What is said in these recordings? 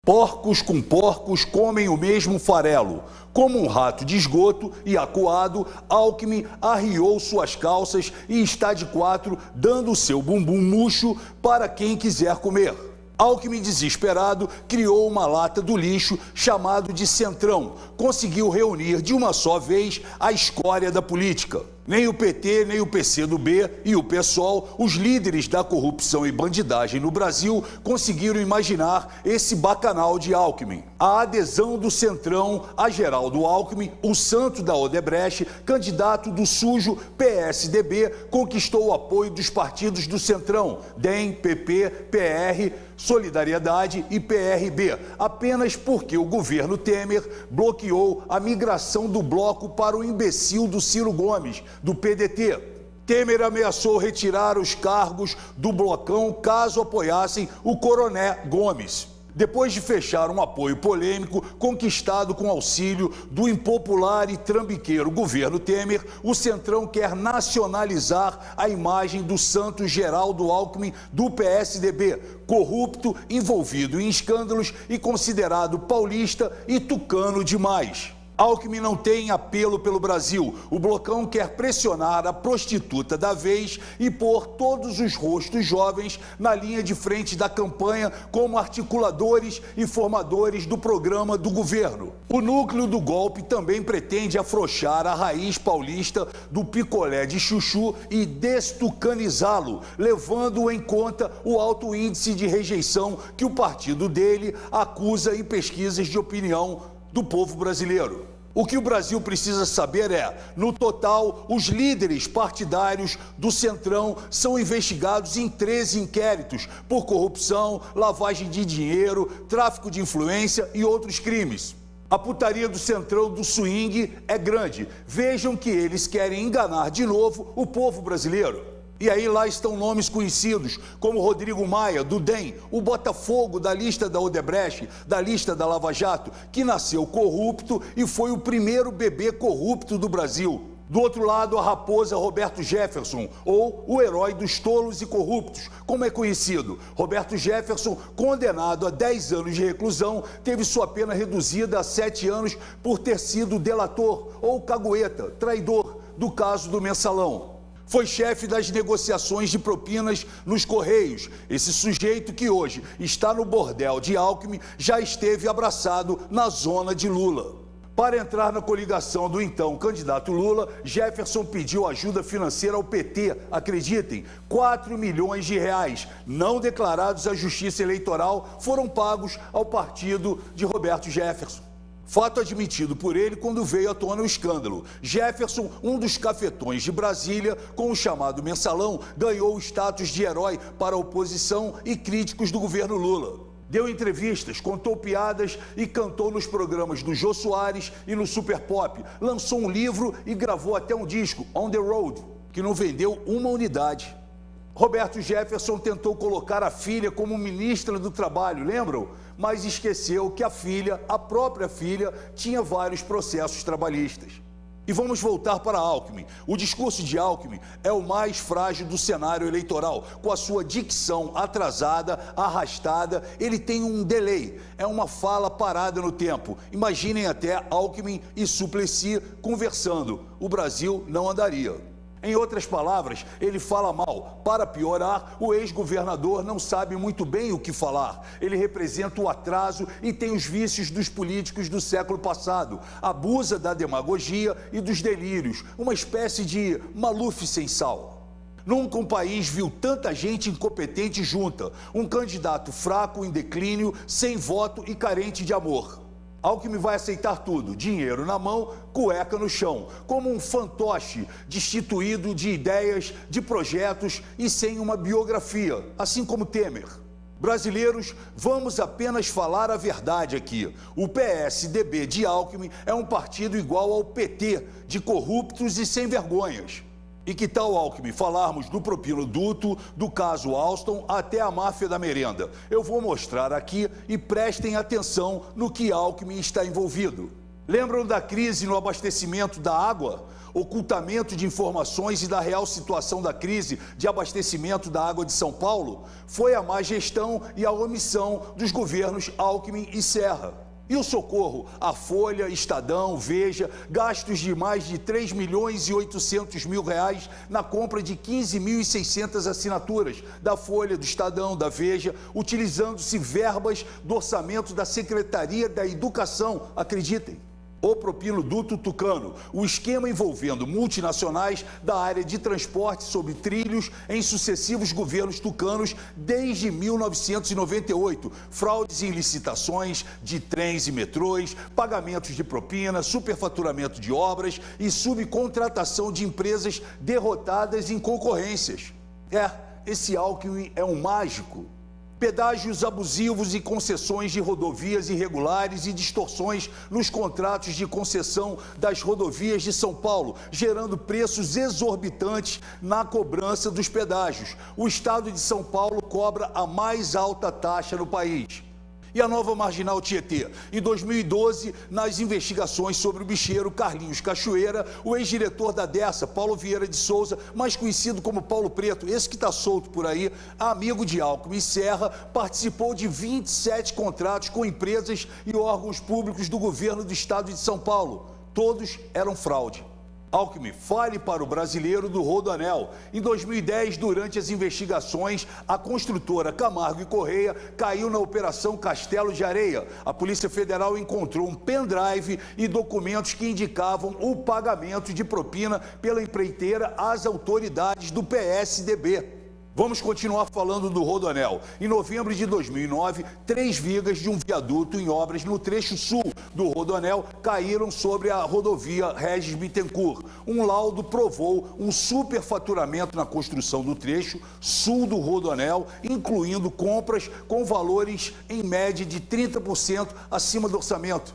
Porcos com porcos comem o mesmo farelo. Como um rato de esgoto e acuado, Alckmin arriou suas calças e está de quatro, dando o seu bumbum murcho para quem quiser comer. Alckmin, desesperado, criou uma lata do lixo chamado de Centrão. Conseguiu reunir de uma só vez a escória da política. Nem o PT, nem o PCdoB e o PSOL, os líderes da corrupção e bandidagem no Brasil, conseguiram imaginar esse bacanal de Alckmin. A adesão do Centrão a Geraldo Alckmin, o santo da Odebrecht, candidato do sujo PSDB, conquistou o apoio dos partidos do Centrão, DEM, PP, PR, Solidariedade e PRB, apenas porque o governo Temer bloqueou a migração do bloco para o imbecil do Ciro Gomes, do PDT. Temer ameaçou retirar os cargos do blocão caso apoiassem o Coroné Gomes. Depois de fechar um apoio polêmico conquistado com auxílio do impopular e trambiqueiro governo Temer, o Centrão quer nacionalizar a imagem do santo Geraldo Alckmin do PSDB, corrupto, envolvido em escândalos e considerado paulista e tucano demais. Alckmin não tem apelo pelo Brasil. O blocão quer pressionar a prostituta da vez e pôr todos os rostos jovens na linha de frente da campanha como articuladores e formadores do programa do governo. O núcleo do golpe também pretende afrouxar a raiz paulista do picolé de chuchu e destucanizá-lo, levando em conta o alto índice de rejeição que o partido dele acusa em pesquisas de opinião do povo brasileiro. O que o Brasil precisa saber é, no total, os líderes partidários do Centrão são investigados em 13 inquéritos por corrupção, lavagem de dinheiro, tráfico de influência e outros crimes. A putaria do Centrão do swing é grande. Vejam que eles querem enganar de novo o povo brasileiro. E aí lá estão nomes conhecidos, como Rodrigo Maia, do DEM, o Botafogo da lista da Odebrecht, da lista da Lava Jato, que nasceu corrupto e foi o primeiro bebê corrupto do Brasil. Do outro lado, a raposa Roberto Jefferson, ou o herói dos tolos e corruptos, como é conhecido. Roberto Jefferson, condenado a 10 anos de reclusão, teve sua pena reduzida a 7 anos por ter sido delator ou cagueta, traidor, do caso do Mensalão. Foi chefe das negociações de propinas nos Correios. Esse sujeito que hoje está no bordel de Alckmin já esteve abraçado na zona de Lula. Para entrar na coligação do então candidato Lula, Jefferson pediu ajuda financeira ao PT, acreditem, 4 milhões de reais, não declarados à Justiça Eleitoral, foram pagos ao partido de Roberto Jefferson. Fato admitido por ele quando veio à tona o escândalo. Jefferson, um dos cafetões de Brasília, com o chamado Mensalão, ganhou o status de herói para a oposição e críticos do governo Lula. Deu entrevistas, contou piadas e cantou nos programas do Jô Soares e no Super Pop. Lançou um livro e gravou até um disco, On the Road, que não vendeu uma unidade. Roberto Jefferson tentou colocar a filha como ministra do Trabalho, lembram? Mas esqueceu que a filha, a própria filha, tinha vários processos trabalhistas. E vamos voltar para Alckmin. O discurso de Alckmin é o mais frágil do cenário eleitoral. Com a sua dicção atrasada, arrastada, ele tem um delay. É uma fala parada no tempo. Imaginem até Alckmin e Suplicy conversando. O Brasil não andaria. Em outras palavras, ele fala mal. Para piorar, o ex-governador não sabe muito bem o que falar. Ele representa o atraso e tem os vícios dos políticos do século passado. Abusa da demagogia e dos delírios, uma espécie de Maluf sem sal. Nunca um país viu tanta gente incompetente junta. Um candidato fraco, em declínio, sem voto e carente de amor. Alckmin vai aceitar tudo, dinheiro na mão, cueca no chão, como um fantoche destituído de ideias, de projetos e sem uma biografia, assim como Temer. Brasileiros, vamos apenas falar a verdade aqui. O PSDB de Alckmin é um partido igual ao PT, de corruptos e sem vergonhas. E que tal, Alckmin, falarmos do propinoduto, do caso Alstom, até a máfia da merenda? Eu vou mostrar aqui e prestem atenção no que Alckmin está envolvido. Lembram da crise no abastecimento da água? Ocultamento de informações e da real situação da crise de abastecimento da água de São Paulo? Foi a má gestão e a omissão dos governos Alckmin e Serra. E o socorro? A Folha, Estadão, Veja, gastos de mais de 3.800.000 reais na compra de 15.600 assinaturas da Folha, do Estadão, da Veja, utilizando-se verbas do orçamento da Secretaria da Educação, acreditem. O Propiloduto Tucano, o esquema envolvendo multinacionais da área de transporte sobre trilhos em sucessivos governos tucanos desde 1998, fraudes em licitações de trens e metrôs, pagamentos de propina, superfaturamento de obras e subcontratação de empresas derrotadas em concorrências. Esse Alckmin é um mágico. Pedágios abusivos e concessões de rodovias irregulares e distorções nos contratos de concessão das rodovias de São Paulo, gerando preços exorbitantes na cobrança dos pedágios. O estado de São Paulo cobra a mais alta taxa no país. E a nova marginal Tietê? Em 2012, nas investigações sobre o bicheiro Carlinhos Cachoeira, o ex-diretor da Dersa, Paulo Vieira de Souza, mais conhecido como Paulo Preto, esse que está solto por aí, amigo de Alckmin e Serra, participou de 27 contratos com empresas e órgãos públicos do governo do estado de São Paulo. Todos eram fraude. Alckmin, fale para o brasileiro do Rodoanel. Em 2010, durante as investigações, a construtora Camargo e Correia caiu na Operação Castelo de Areia. A Polícia Federal encontrou um pendrive e documentos que indicavam o pagamento de propina pela empreiteira às autoridades do PSDB. Vamos continuar falando do Rodoanel. Em novembro de 2009, 3 vigas de um viaduto em obras no trecho sul do Rodoanel caíram sobre a rodovia Regis Bittencourt. Um laudo provou um superfaturamento na construção do trecho sul do Rodoanel, incluindo compras com valores em média de 30% acima do orçamento.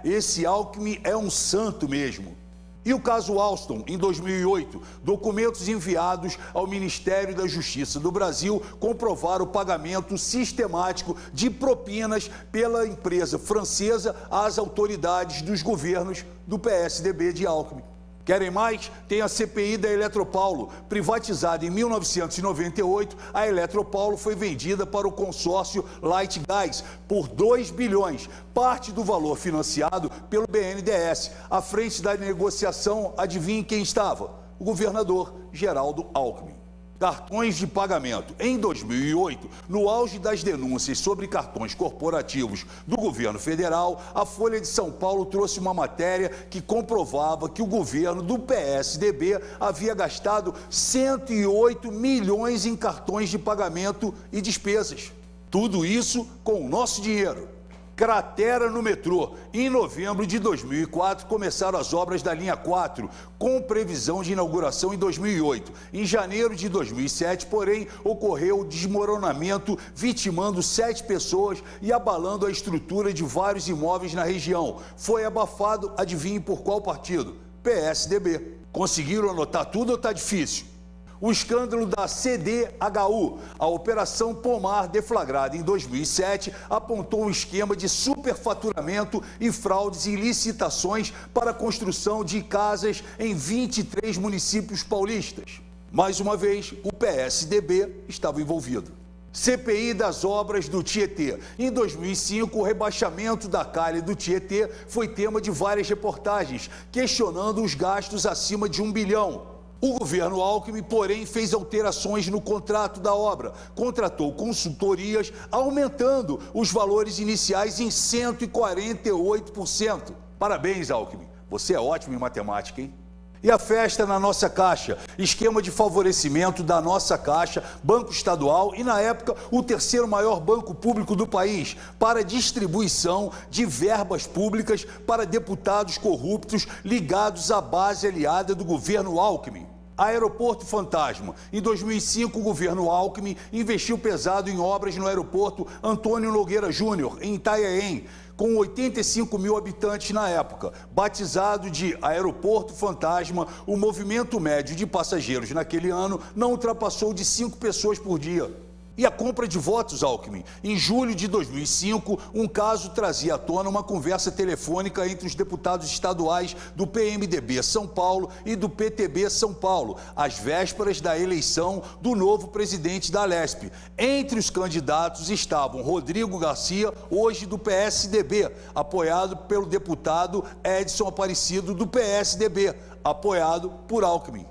Esse Alckmin é um santo mesmo. E o caso Alstom, em 2008, documentos enviados ao Ministério da Justiça do Brasil comprovaram o pagamento sistemático de propinas pela empresa francesa às autoridades dos governos do PSDB de Alckmin. Querem mais? Tem a CPI da Eletropaulo. Privatizada em 1998, a Eletropaulo foi vendida para o consórcio Light Gas por 2 bilhões, parte do valor financiado pelo BNDES. À frente da negociação, adivinhe quem estava? O governador Geraldo Alckmin. Cartões de pagamento. Em 2008, no auge das denúncias sobre cartões corporativos do governo federal, a Folha de São Paulo trouxe uma matéria que comprovava que o governo do PSDB havia gastado 108 milhões em cartões de pagamento e despesas. Tudo isso com o nosso dinheiro. Cratera no metrô. Em novembro de 2004, começaram as obras da linha 4, com previsão de inauguração em 2008. Em janeiro de 2007, porém, ocorreu o desmoronamento, vitimando 7 pessoas e abalando a estrutura de vários imóveis na região. Foi abafado, adivinhe por qual partido? PSDB. Conseguiram anotar tudo ou está difícil? O escândalo da CDHU, a Operação Pomar, deflagrada em 2007, apontou um esquema de superfaturamento e fraudes em licitações para a construção de casas em 23 municípios paulistas. Mais uma vez, o PSDB estava envolvido. CPI das obras do Tietê. Em 2005, o rebaixamento da calha do Tietê foi tema de várias reportagens, questionando os gastos acima de 1 bilhão. O governo Alckmin, porém, fez alterações no contrato da obra, contratou consultorias, aumentando os valores iniciais em 148%. Parabéns, Alckmin, você é ótimo em matemática, hein? E a festa na nossa Caixa, esquema de favorecimento da nossa Caixa, Banco Estadual e, na época, o terceiro maior banco público do país, para distribuição de verbas públicas para deputados corruptos ligados à base aliada do governo Alckmin. Aeroporto Fantasma. Em 2005, o governo Alckmin investiu pesado em obras no aeroporto Antônio Nogueira Júnior, em Itanhaém, com 85 mil habitantes na época. Batizado de Aeroporto Fantasma, o movimento médio de passageiros naquele ano não ultrapassou de 5 pessoas por dia. E a compra de votos, Alckmin? Em julho de 2005, um caso trazia à tona uma conversa telefônica entre os deputados estaduais do PMDB São Paulo e do PTB São Paulo, às vésperas da eleição do novo presidente da Alesp. Entre os candidatos estavam Rodrigo Garcia, hoje do PSDB, apoiado pelo deputado Edson Aparecido do PSDB, apoiado por Alckmin.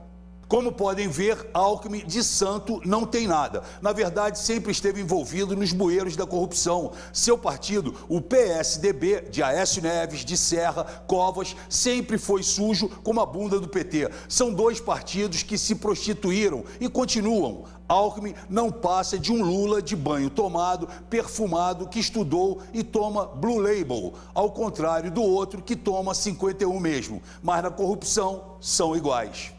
Como podem ver, Alckmin de santo não tem nada. Na verdade, sempre esteve envolvido nos bueiros da corrupção. Seu partido, o PSDB, de Aécio Neves, de Serra, Covas, sempre foi sujo como a bunda do PT. São dois partidos que se prostituíram e continuam. Alckmin não passa de um Lula de banho tomado, perfumado, que estudou e toma Blue Label, ao contrário do outro que toma 51 mesmo. Mas na corrupção são iguais.